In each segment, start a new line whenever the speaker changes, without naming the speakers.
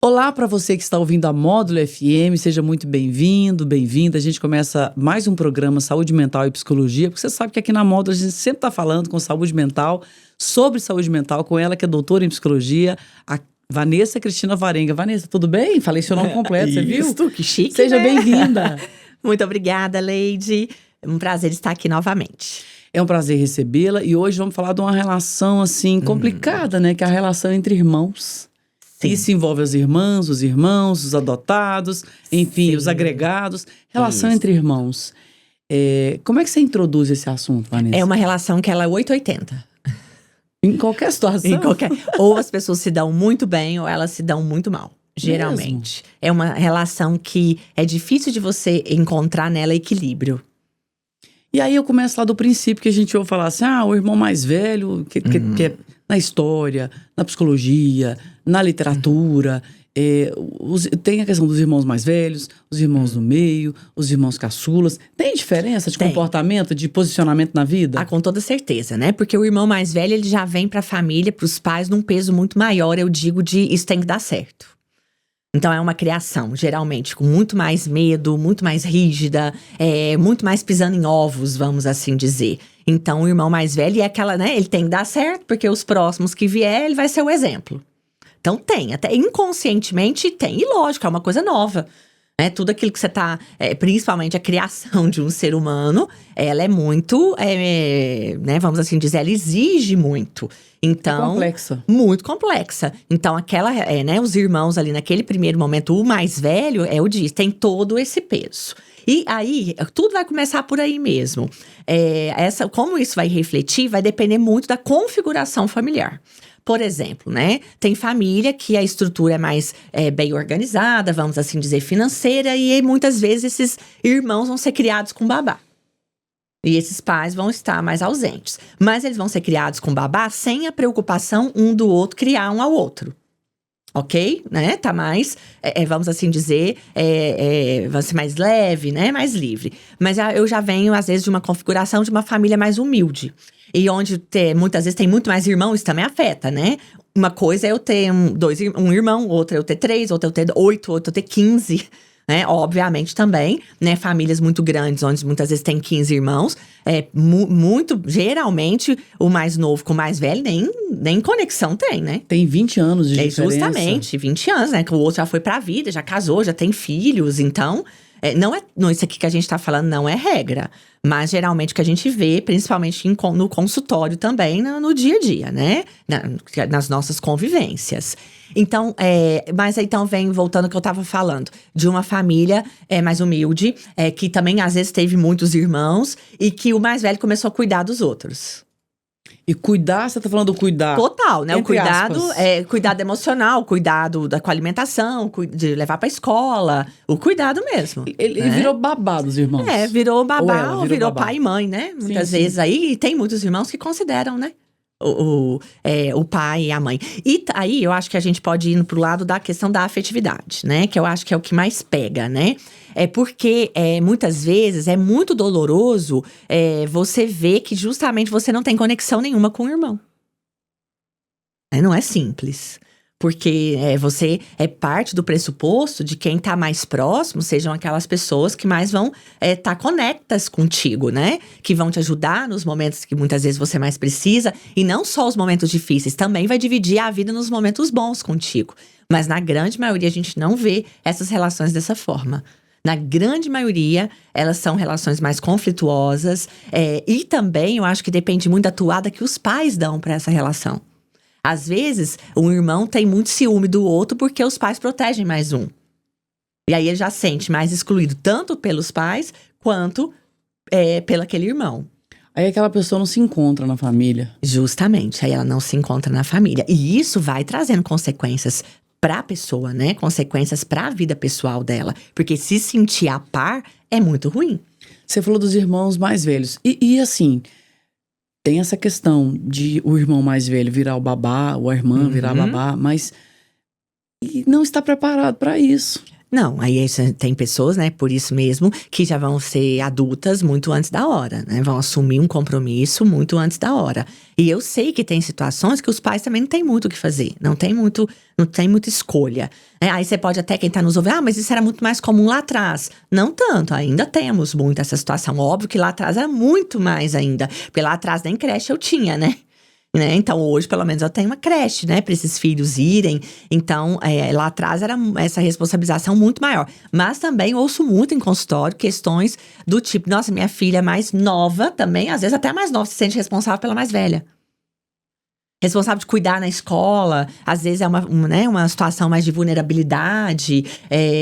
Olá para você que está ouvindo a Módulo FM, seja muito bem-vindo, bem-vinda. A gente começa mais um programa Saúde Mental e Psicologia, porque você sabe que aqui na Módulo a gente sempre está falando com saúde mental, sobre saúde mental, com ela que é doutora em psicologia, a Vanessa Cristina Varenga. Vanessa, tudo bem? Falei seu nome completo, você viu?
Isso, que chique,
Seja
né?
bem-vinda.
Muito obrigada, Leide. É um prazer estar aqui novamente.
É um prazer recebê-la e hoje vamos falar de uma relação assim complicada, né? Que é a relação entre irmãos.
Sim.
Isso envolve as irmãs, os irmãos, os adotados, enfim,
Sim.
os agregados. Relação
Isso.
entre irmãos. Como é que você introduz esse assunto, Vanessa?
É uma relação que ela é 880.
Em qualquer situação?
Ou as pessoas se dão muito bem ou elas se dão muito mal. Geralmente. É uma relação que é difícil de você encontrar nela equilíbrio.
E aí eu começo lá do princípio que a gente ouve falar assim, o irmão mais velho, que é na história, na psicologia, na literatura, tem a questão dos irmãos mais velhos, os irmãos do meio, os irmãos caçulas. Tem diferença de comportamento, de posicionamento na vida?
Com toda certeza, né? Porque o irmão mais velho, ele já vem pra família, pros pais, num peso muito maior, eu digo, de isso tem que dar certo. Então é uma criação, geralmente, com muito mais medo, muito mais rígida, muito mais pisando em ovos, vamos assim dizer. Então o irmão mais velho é aquela, né? Ele tem que dar certo, porque os próximos que vier, ele vai ser o exemplo. Então tem, até inconscientemente tem, e lógico, é uma coisa nova. Tudo aquilo que você tá, principalmente a criação de um ser humano, ela é muito, né, vamos assim dizer, ela exige muito. Então,
complexa.
Muito complexa. Então, né, os irmãos ali naquele primeiro momento, o mais velho, tem todo esse peso. E aí, tudo vai começar por aí mesmo. Como isso vai refletir, vai depender muito da configuração familiar. Por exemplo, né? Tem família que a estrutura é mais bem organizada, vamos assim dizer, financeira, e muitas vezes esses irmãos vão ser criados com babá. E esses pais vão estar mais ausentes. Mas eles vão ser criados com babá sem a preocupação um do outro criar um ao outro. Ok? Né? Tá mais, vamos assim dizer, vai ser mais leve, né? Mais livre. Mas eu já venho, às vezes, de uma configuração de uma família mais humilde. E onde muitas vezes tem muito mais irmãos, isso também afeta, né? Uma coisa é eu ter um irmão, outra é eu ter 3, outra é eu ter 8, outra é eu ter 15, né? Obviamente também, né? Famílias muito grandes, onde muitas vezes tem 15 irmãos. Geralmente, o mais novo com o mais velho nem conexão tem, né?
Tem 20 anos de diferença.
Justamente, 20 anos, né? Que o outro já foi pra vida, já casou, já tem filhos, então… Não, isso aqui que a gente tá falando não é regra. Mas geralmente o que a gente vê, principalmente no consultório também, no dia a dia, né? Nas nossas convivências. Então, mas então vem voltando ao que eu tava falando, de uma família mais humilde, que também às vezes teve muitos irmãos, e que o mais velho começou a cuidar dos outros.
E cuidar, você tá falando do cuidar…
Total, né? O cuidado
aspas.
Cuidado emocional, cuidado com a alimentação, de levar pra escola. O cuidado mesmo.
Ele virou babá dos irmãos.
Virou babá ou virou
babá.
pai e mãe, né? Muitas
Sim.
vezes aí, e tem muitos irmãos que consideram, né? O pai e a mãe. E aí, eu acho que a gente pode ir pro lado da questão da afetividade, né? Que eu acho que é o que mais pega, né? Porque muitas vezes é muito doloroso você ver que justamente você não tem conexão nenhuma com o irmão. Não é simples. Porque você é parte do pressuposto de quem tá mais próximo sejam aquelas pessoas que mais vão tá conectas contigo, né? Que vão te ajudar nos momentos que muitas vezes você mais precisa. E não só os momentos difíceis, também vai dividir a vida nos momentos bons contigo. Mas na grande maioria a gente não vê essas relações dessa forma. Na grande maioria, elas são relações mais conflituosas. E também eu acho que depende muito da toada que os pais dão para essa relação. Às vezes, um irmão tem muito ciúme do outro porque os pais protegem mais um. E aí ele já sente mais excluído, tanto pelos pais, quanto pelo aquele irmão.
Aí aquela pessoa não se encontra na família.
Justamente, aí ela não se encontra na família. E isso vai trazendo consequências pra pessoa, né? Consequências pra vida pessoal dela. Porque se sentir a par é muito ruim.
Você falou dos irmãos mais velhos. E assim… Tem essa questão de o irmão mais velho virar o babá, ou a irmã virar babá, mas não está preparado para isso.
Não, aí tem pessoas, né, por isso mesmo, que já vão ser adultas muito antes da hora, né? Vão assumir um compromisso muito antes da hora. E eu sei que tem situações que os pais também não têm muito o que fazer, não tem muita escolha. Aí você pode até, quem tá nos ouvindo, mas isso era muito mais comum lá atrás. Não tanto, ainda temos muito essa situação. Óbvio que lá atrás era muito mais ainda, porque lá atrás nem creche eu tinha, né? Então, hoje, pelo menos, eu tenho uma creche, né? Para esses filhos irem. Então, lá atrás era essa responsabilização muito maior. Mas também ouço muito em consultório questões do tipo… Nossa, minha filha é mais nova também. Às vezes até mais nova, se sente responsável pela mais velha. Responsável de cuidar na escola, às vezes é uma situação mais de vulnerabilidade,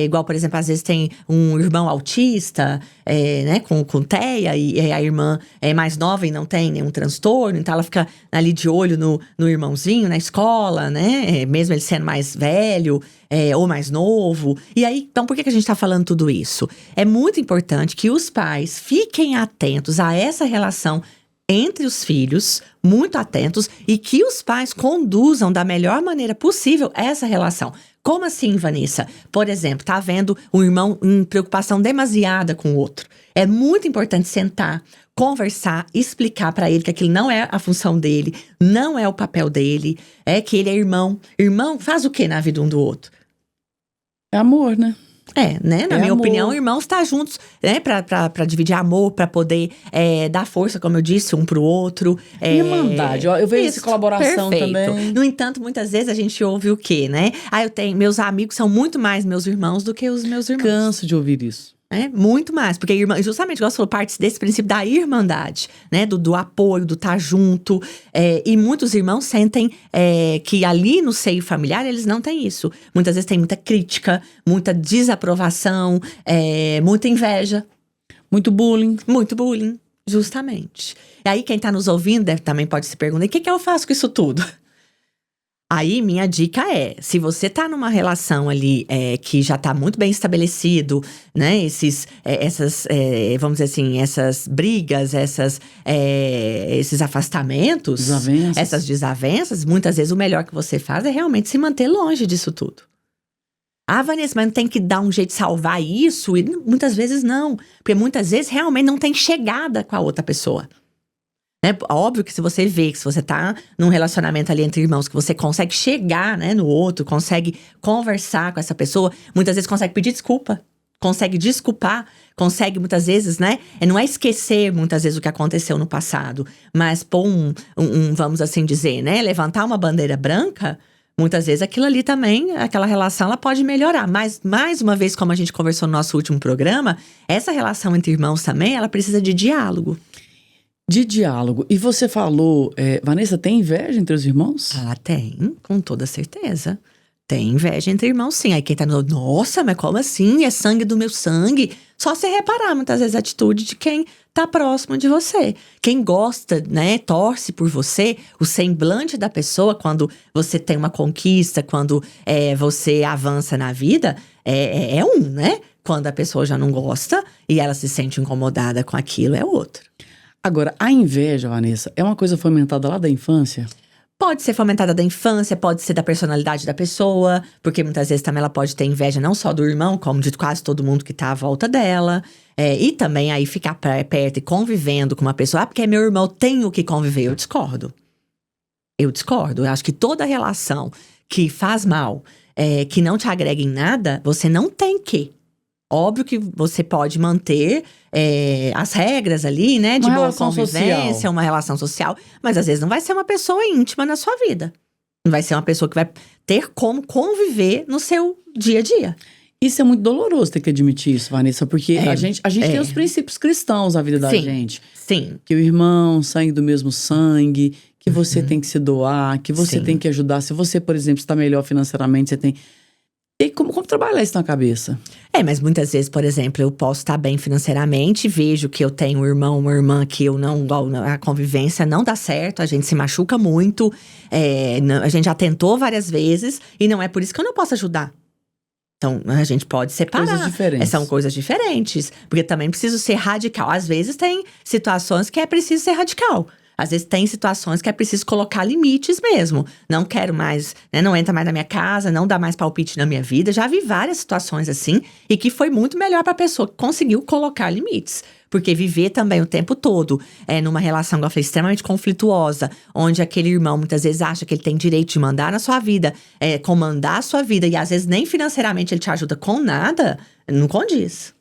igual, por exemplo, às vezes tem um irmão autista, né, com TEA, e a irmã é mais nova e não tem nenhum transtorno, então ela fica ali de olho no irmãozinho, na escola, né, mesmo ele sendo mais velho, ou mais novo. E aí, então, por que a gente tá falando tudo isso? É muito importante que os pais fiquem atentos a essa relação entre os filhos, muito atentos, e que os pais conduzam da melhor maneira possível essa relação. Como assim, Vanessa? Por exemplo, tá vendo um irmão em preocupação demasiada com o outro. É muito importante sentar, conversar, explicar pra ele que aquilo não é a função dele, não é o papel dele, que ele é irmão. Irmão faz o quê na vida um do outro?
É amor, né?
Né? Na minha opinião, irmãos estão juntos, né? Pra dividir amor, pra poder dar força, como eu disse, um pro outro.
Irmandade, eu vejo essa colaboração
perfeito.
também.
No entanto, muitas vezes a gente ouve o quê, né? Meus amigos são muito mais meus irmãos do que os meus irmãos.
Canso de ouvir isso.
Muito mais, porque justamente, igual você falou, parte desse princípio da irmandade, né? Do apoio, do estar junto. E muitos irmãos sentem que ali no seio familiar eles não têm isso. Muitas vezes tem muita crítica, muita desaprovação, muita inveja.
Muito bullying.
Muito bullying, justamente. E aí quem tá nos ouvindo também pode se perguntar, o que eu faço com isso tudo? Aí, minha dica se você tá numa relação ali que já tá muito bem estabelecido, né? Vamos dizer assim, essas brigas, esses afastamentos, essas desavenças, muitas vezes o melhor que você faz é realmente se manter longe disso tudo. Ah, Vanessa, mas não tem que dar um jeito de salvar isso? E muitas vezes não, porque muitas vezes realmente não tem chegada com a outra pessoa. Óbvio que se você vê que se você tá num relacionamento ali entre irmãos, que você consegue chegar, né, no outro, consegue conversar com essa pessoa, muitas vezes consegue pedir desculpa, consegue desculpar, consegue muitas vezes, né, não é esquecer muitas vezes o que aconteceu no passado, mas pôr vamos assim dizer, né, levantar uma bandeira branca, muitas vezes aquilo ali também, aquela relação, ela pode melhorar. Mas, mais uma vez, como a gente conversou no nosso último programa, essa relação entre irmãos também, ela precisa de diálogo.
De diálogo. E você falou, Vanessa, tem inveja entre os irmãos?
Ah, tem, com toda certeza. Tem inveja entre irmãos, sim. Aí quem tá no… Nossa, mas como assim? É sangue do meu sangue? Só você reparar, muitas vezes, a atitude de quem tá próximo de você. Quem gosta, né, torce por você, o semblante da pessoa, quando você tem uma conquista, quando você avança na vida, né? Quando a pessoa já não gosta e ela se sente incomodada com aquilo, é outro.
Agora, a inveja, Vanessa, é uma coisa fomentada lá da infância?
Pode ser fomentada da infância, pode ser da personalidade da pessoa, porque muitas vezes também ela pode ter inveja não só do irmão, como de quase todo mundo que tá à volta dela. E também aí ficar perto e convivendo com uma pessoa, porque é meu irmão, eu tenho que conviver. Eu discordo. Eu acho que toda relação que faz mal, que não te agrega em nada, você não tem que. Óbvio que você pode manter as regras ali, né? De boa convivência, uma relação social. Mas às vezes não vai ser uma pessoa íntima na sua vida. Não vai ser uma pessoa que vai ter como conviver no seu dia a dia.
Isso é muito doloroso ter que admitir isso, Vanessa. Porque a gente tem os princípios cristãos na vida da gente.
Sim.
Que o irmão, sangue do mesmo sangue. Que você tem que se doar. Que você tem que ajudar. Se você, por exemplo, está melhor financeiramente, você tem… E como trabalhar isso na cabeça?
Mas muitas vezes, por exemplo, eu posso estar bem financeiramente, vejo que eu tenho um irmão, uma irmã que eu não… A convivência não dá certo, a gente se machuca muito, a gente já tentou várias vezes e não é por isso que eu não posso ajudar. Então, a gente pode separar.
Coisas diferentes.
São coisas diferentes, porque também preciso ser radical. Às vezes tem situações que é preciso ser radical. Às vezes tem situações que é preciso colocar limites mesmo. Não quero mais, né, não entra mais na minha casa, não dá mais palpite na minha vida. Já vi várias situações assim e que foi muito melhor para a pessoa que conseguiu colocar limites. Porque viver também o tempo todo numa relação, como eu falei, extremamente conflituosa, onde aquele irmão muitas vezes acha que ele tem direito de mandar na sua vida, comandar a sua vida, e às vezes nem financeiramente ele te ajuda com nada, não condiz.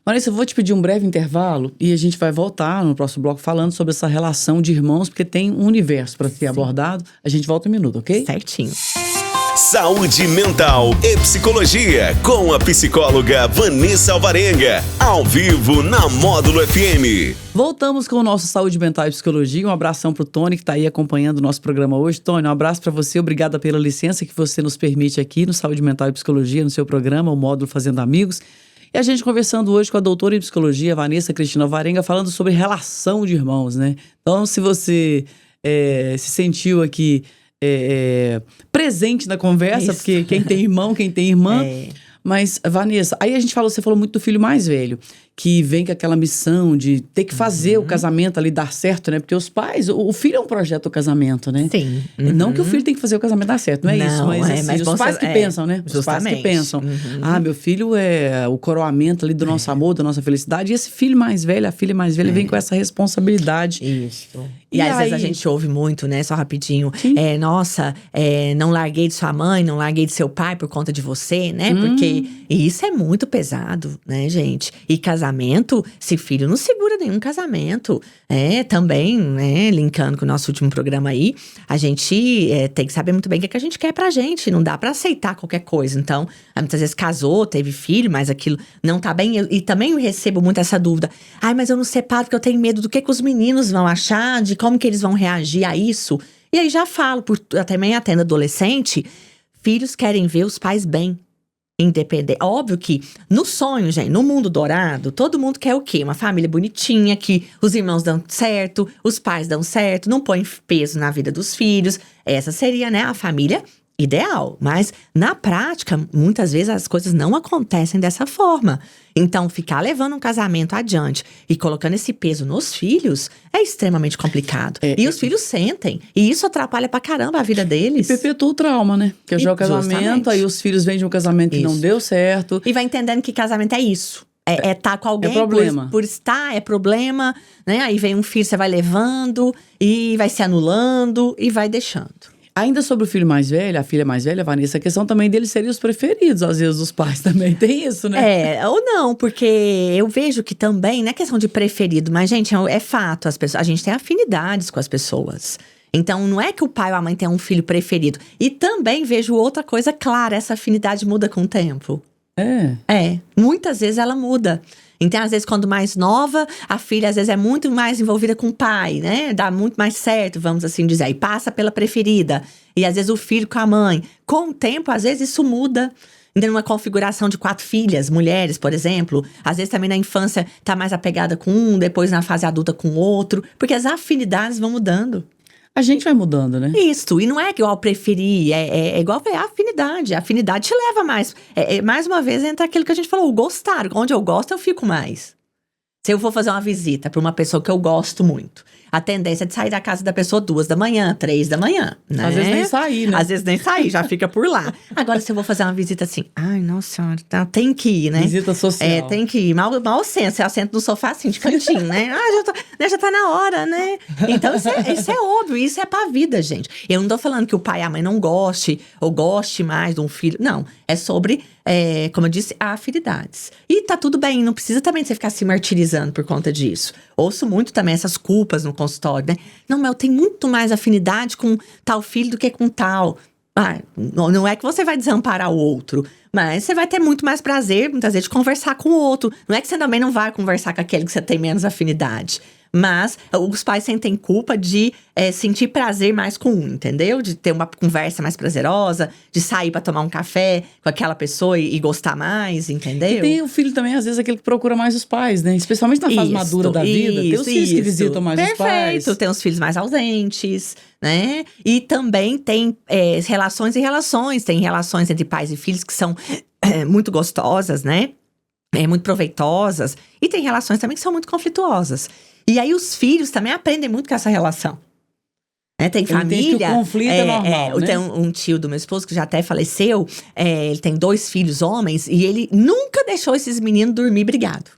Marissa, eu vou te pedir um breve intervalo e a gente vai voltar no próximo bloco falando sobre essa relação de irmãos, porque tem um universo para ser abordado. A gente volta um minuto, ok?
Certinho.
Saúde mental e psicologia com a psicóloga Vanessa Alvarenga, ao vivo na Módulo FM.
Voltamos com o nosso Saúde Mental e Psicologia. Um abração pro Tony, que tá aí acompanhando o nosso programa hoje. Tony, um abraço para você. Obrigada pela licença que você nos permite aqui no Saúde Mental e Psicologia, no seu programa, o Módulo Fazendo Amigos. E a gente conversando hoje com a doutora em psicologia, Vanessa Cristina Alvarenga, falando sobre relação de irmãos, né? Então, se você se sentiu aqui presente na conversa, porque quem tem irmão, quem tem irmã. Mas, Vanessa, aí você falou muito do filho mais velho, que vem com aquela missão de ter que fazer o casamento ali dar certo, né? Porque os pais, o filho é um projeto do casamento, né?
Sim.
Não que o filho tem que fazer o casamento dar certo, não é isso? Mas, assim,
mas
os pais que pensam, né? Os pais que pensam. Meu filho é o coroamento ali do nosso amor, da nossa felicidade. E esse filho mais velho, a filha mais velha, vem com essa responsabilidade.
Isso. E às vezes a gente ouve muito, né? Só rapidinho. Não larguei de sua mãe, não larguei de seu pai por conta de você, né? Porque e isso é muito pesado, né, gente? E casamento, se filho não segura nenhum casamento. Também, né, linkando com o nosso último programa aí, a gente tem que saber muito bem o que a gente quer pra gente. Não dá pra aceitar qualquer coisa. Então, muitas vezes casou, teve filho, mas aquilo não tá bem. E também eu recebo muito essa dúvida. Mas eu não separo porque eu tenho medo do que os meninos vão achar, de como que eles vão reagir a isso. E aí já falo, também atendo adolescente, filhos querem ver os pais bem. Independente. Óbvio que no sonho, gente, no mundo dourado, todo mundo quer o quê? Uma família bonitinha, que os irmãos dão certo, os pais dão certo, não põe peso na vida dos filhos. Essa seria, né, a família ideal. Mas, na prática, muitas vezes as coisas não acontecem dessa forma. Então, ficar levando um casamento adiante e colocando esse peso nos filhos é extremamente complicado. E os filhos sentem. E isso atrapalha pra caramba a vida deles.
E perpetua o trauma, né? Porque já é o casamento,
justamente.
Aí os filhos vêm de um casamento que não deu certo.
E vai entendendo que casamento é isso. Tá com alguém
problema.
Por estar, é problema, né? Aí vem um filho, você vai levando e vai se anulando e vai deixando.
Ainda sobre o filho mais velho, a filha mais velha, Vanessa, a questão também deles serem os preferidos, às vezes, dos pais também. Tem isso, né?
Ou não, porque eu vejo que também, não é questão de preferido, mas, gente, é fato, a gente tem afinidades com as pessoas. Então, não é que o pai ou a mãe tem um filho preferido. E também vejo outra coisa clara, essa afinidade muda com o tempo. Muitas vezes ela muda. Então, às vezes, quando mais nova, a filha, às vezes, é muito mais envolvida com o pai, né? Dá muito mais certo, vamos assim dizer. E passa pela preferida. E, às vezes, o filho com a mãe. Com o tempo, às vezes, isso muda. Então, uma configuração de 4 filhas, mulheres, por exemplo. Às vezes, também na infância, tá mais apegada com um, depois na fase adulta com outro. Porque as afinidades vão mudando.
A gente vai mudando, né?
Isso, e não é igual preferir, é igual a afinidade. A afinidade te leva mais. Mais uma vez, entra aquilo que a gente falou, o gostar. Onde eu gosto, eu fico mais. Se eu for fazer uma visita para uma pessoa que eu gosto muito, a tendência é de sair da casa da pessoa 2 da manhã, 3 da manhã, né?
Às vezes nem sair, né?
Às vezes nem sair, já fica por lá. Agora, se eu vou fazer uma visita assim, ai, nossa senhora, tem que ir, né?
Visita social.
Tem que ir. Mal senta, você assenta no sofá assim, de cantinho, né? Já tá na hora, né? Então, isso é óbvio, isso é pra vida, gente. Eu não tô falando que o pai e a mãe não goste, ou goste mais de um filho. Não, é sobre, como eu disse, afinidades. E tá tudo bem, não precisa também você ficar se martirizando por conta disso. Ouço muito também essas culpas no consultório, né? Não, mas eu tenho muito mais afinidade com tal filho do que com tal. Não é que você vai desamparar o outro, mas você vai ter muito mais prazer, muitas vezes, de conversar com o outro. Não é que você também não vai conversar com aquele que você tem menos afinidade. Mas os pais sentem culpa de sentir prazer mais com um, entendeu? De ter uma conversa mais prazerosa, de sair pra tomar um café com aquela pessoa e gostar mais, entendeu?
E tem o filho também, às vezes, aquele que procura mais os pais, né? Especialmente na fase madura da vida. Tem os filhos que visitam mais os pais.
Perfeito, tem os filhos mais ausentes, né? E também tem relações e relações. Tem relações entre pais e filhos que são muito gostosas, né? Muito proveitosas. E tem relações também que são muito conflituosas. E aí os filhos também aprendem muito com essa relação. Tem família.
Que o conflito é normal, né?
Tem um tio do meu esposo que já até faleceu. Ele tem 2 filhos homens e ele nunca deixou esses meninos dormir brigado.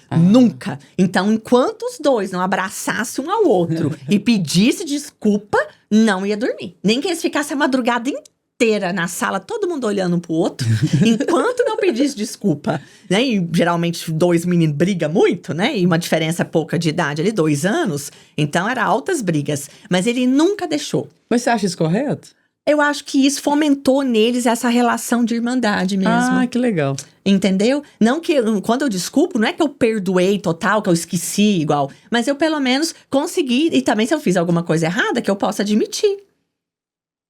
Nunca. Então, enquanto os 2 não abraçassem um ao outro e pedissem desculpa, não ia dormir. Nem que eles ficassem a madrugada inteira na sala, todo mundo olhando um pro outro, enquanto não pedisse desculpa. Né? E geralmente 2 meninos brigam muito, né? E uma diferença pouca de idade ali, 2 anos. Então, era altas brigas. Mas ele nunca deixou.
Mas você acha isso correto?
Eu acho que isso fomentou neles essa relação de irmandade mesmo.
Ah, que legal.
Entendeu? Não que, quando eu desculpo, não é que eu perdoei total, que eu esqueci igual. Mas eu, pelo menos, consegui. E também, se eu fiz alguma coisa errada, que eu possa admitir.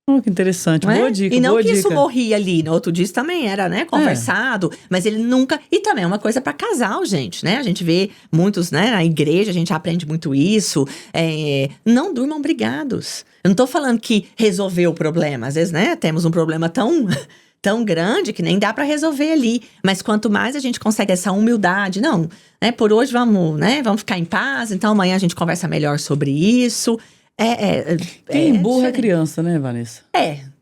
Oh, que interessante. Boa dica,
E não
boa
que
dica.
Isso morria ali. No outro dia isso também era, né? Conversado. Mas ele nunca... E também é uma coisa pra casal, gente, né? A gente vê muitos, né? Na igreja a gente aprende muito isso. Não durmam brigados. Eu não tô falando que resolveu o problema. Às vezes, né? Temos um problema tão grande que nem dá pra resolver ali. Mas quanto mais a gente consegue essa humildade, não, né? Por hoje vamos ficar em paz, então amanhã a gente conversa melhor sobre isso.
Quem emburra é criança, né, Vanessa?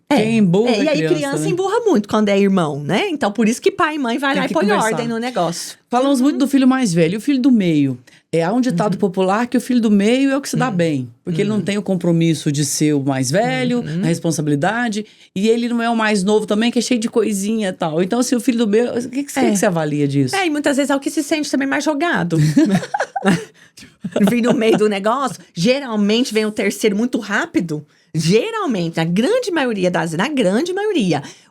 Quem emburra é
criança. E aí criança
né?
emburra muito quando é irmão, né? Então por isso que pai e mãe vai lá e põe ordem no negócio.
Falamos muito do filho mais velho. E o filho do meio? Há um ditado popular que o filho do meio é o que se dá bem. Porque ele não tem o compromisso de ser o mais velho, a responsabilidade. E ele não é o mais novo também, que é cheio de coisinha e tal. Então, assim, o filho do meio... O que você avalia disso?
E muitas vezes é o que se sente também mais jogado. Vir no meio do negócio. Geralmente vem o terceiro muito rápido. Geralmente, na grande maioria,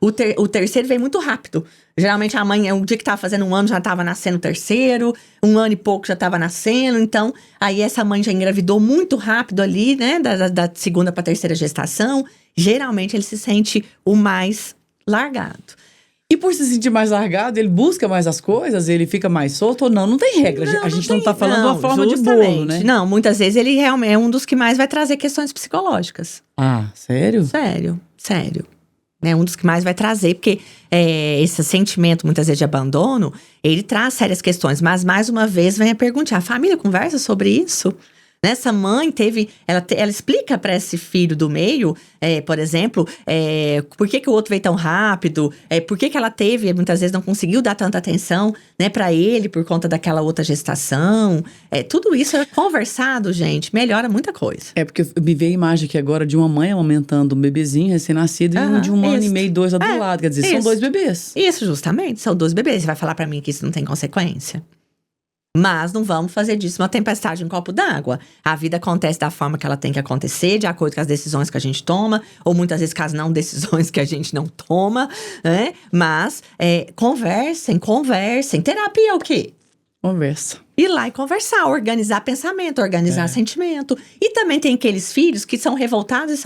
o terceiro vem muito rápido. Geralmente a mãe, um dia que tava fazendo 1 ano, já tava nascendo o terceiro, 1 ano e pouco já tava nascendo. Então, aí essa mãe já engravidou muito rápido ali, né? Da segunda pra terceira gestação. Geralmente ele se sente o mais largado.
E por se sentir mais largado, ele busca mais as coisas? Ele fica mais solto ou não? Não tem regra. A gente não tá falando de uma forma de bolo, né?
Não, muitas vezes ele realmente é um dos que mais vai trazer questões psicológicas.
Ah, sério?
Sério. É um dos que mais vai trazer, porque esse sentimento, muitas vezes, de abandono, ele traz sérias questões. Mas, mais uma vez, vem a perguntar, a família conversa sobre isso? Essa mãe ela explica para esse filho do meio, por exemplo, por que o outro veio tão rápido, por que ela teve, muitas vezes não conseguiu dar tanta atenção, né, para ele por conta daquela outra gestação. Tudo isso é conversado, gente, melhora muita coisa.
Porque me veio a imagem aqui agora de uma mãe amamentando um bebezinho recém-nascido e de 1 ano e meio, 2 lá do lado. Quer dizer, são 2 bebês.
Isso, justamente, são 2 bebês. Você vai falar para mim que isso não tem consequência? Mas não vamos fazer disso uma tempestade em um copo d'água. A vida acontece da forma que ela tem que acontecer, de acordo com as decisões que a gente toma, ou muitas vezes, caso não, decisões que a gente não toma, né? Mas conversem. Terapia é o quê?
Conversa.
Ir lá e conversar, organizar pensamento, organizar sentimento. E também tem aqueles filhos que são revoltados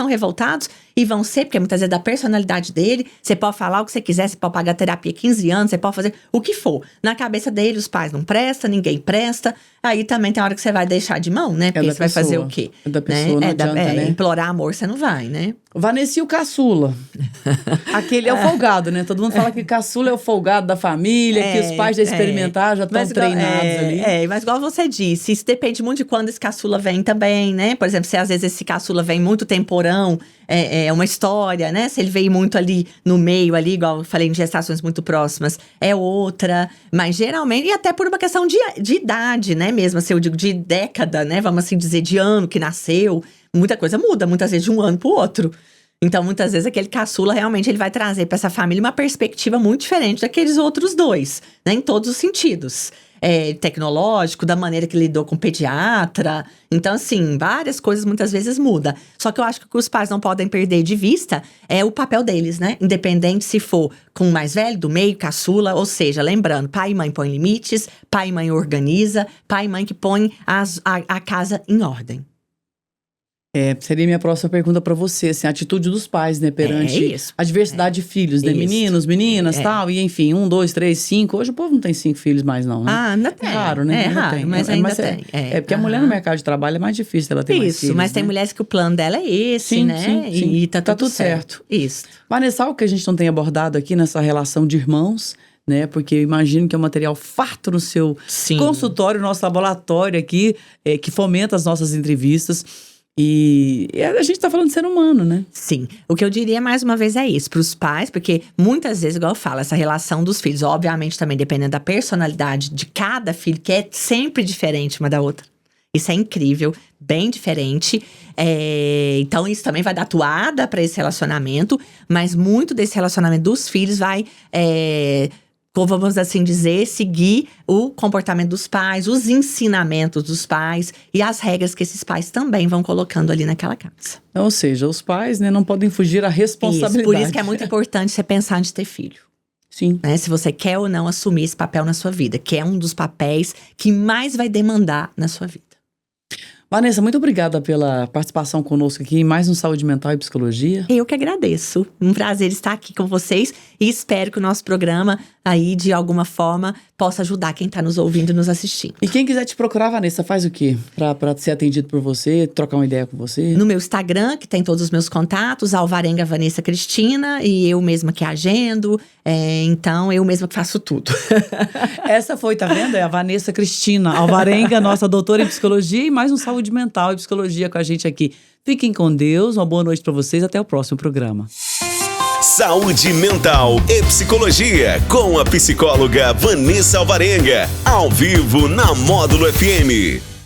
e vão ser, porque muitas vezes da personalidade dele, você pode falar o que você quiser, você pode pagar terapia 15 anos, você pode fazer o que for. Na cabeça dele, os pais não prestam, ninguém presta. Aí também tem hora que você vai deixar de mão, né? Porque você vai fazer o quê?
É da pessoa, não adianta, né?
Implorar amor, você não vai, né?
Vanessa, e o caçula? Aquele é o folgado, né? Todo mundo fala que caçula é o folgado da família, que os pais já experimentaram, já estão treinados ali.
Mas igual você disse, isso depende muito de quando esse caçula vem também, né? Por exemplo, se às vezes esse caçula vem muito temporão, é uma história, né? Se ele veio muito ali no meio, ali, igual eu falei, em gestações muito próximas, é outra. Mas geralmente, e até por uma questão de idade, né? Mesmo assim, eu digo de década, né? Vamos assim dizer, de ano que nasceu. Muita coisa muda, muitas vezes de um ano pro outro. Então, muitas vezes, aquele caçula, realmente, ele vai trazer para essa família uma perspectiva muito diferente daqueles outros 2, né? Em todos os sentidos. Tecnológico, da maneira que lidou com o pediatra. Então, assim, várias coisas muitas vezes mudam. Só que eu acho que o que os pais não podem perder de vista é o papel deles, né? Independente se for com o mais velho, do meio, caçula. Ou seja, lembrando, pai e mãe põem limites, pai e mãe organiza, pai e mãe que põem a casa em ordem.
Seria minha próxima pergunta pra você, assim, a atitude dos pais, né, perante a diversidade de filhos, né, meninos, meninas, tal, e enfim, 1, 2, 3, 5, hoje o povo não tem 5 filhos mais não, né?
Ainda tem.
É raro, né?
Raro, mas ainda tem.
Porque a mulher no mercado de trabalho é mais difícil ela ter mais filhos.
Isso, mas tem mulheres que o plano dela é esse, né? Sim. E tá tudo certo. Isso.
Vanessa, algo que a gente não tem abordado aqui nessa relação de irmãos, né? Porque eu imagino que é um material farto no seu
Sim.
consultório, nosso laboratório aqui, que fomenta as nossas entrevistas. E a gente tá falando de ser humano, né?
Sim. O que eu diria, mais uma vez, é isso. Para os pais, porque muitas vezes, igual eu falo, essa relação dos filhos, obviamente também dependendo da personalidade de cada filho, que é sempre diferente uma da outra. Isso é incrível, bem diferente. Então, isso também vai dar toada para esse relacionamento. Mas muito desse relacionamento dos filhos vai… vamos assim dizer, seguir o comportamento dos pais, os ensinamentos dos pais e as regras que esses pais também vão colocando ali naquela casa.
Ou seja, os pais, né, não podem fugir à responsabilidade.
Por isso que é muito importante você pensar de ter filho.
Sim.
Né? Se você quer ou não assumir esse papel na sua vida, que é um dos papéis que mais vai demandar na sua vida.
Vanessa, muito obrigada pela participação conosco aqui em mais um Saúde Mental e Psicologia.
Eu que agradeço. Um prazer estar aqui com vocês e espero que o nosso programa aí, de alguma forma, possa ajudar quem está nos ouvindo e nos assistindo.
E quem quiser te procurar, Vanessa, faz o quê? Pra ser atendido por você, trocar uma ideia com você?
No meu Instagram, que tem todos os meus contatos, Alvarenga Vanessa Cristina, e eu mesma que agendo, então eu mesma que faço tudo.
Essa foi, tá vendo? É a Vanessa Cristina Alvarenga, nossa doutora em Psicologia, e mais um Saúde Mental e Psicologia com a gente aqui. Fiquem com Deus, uma boa noite pra vocês, até o próximo programa.
Saúde Mental e Psicologia, com a psicóloga Vanessa Alvarenga, ao vivo na Módulo FM.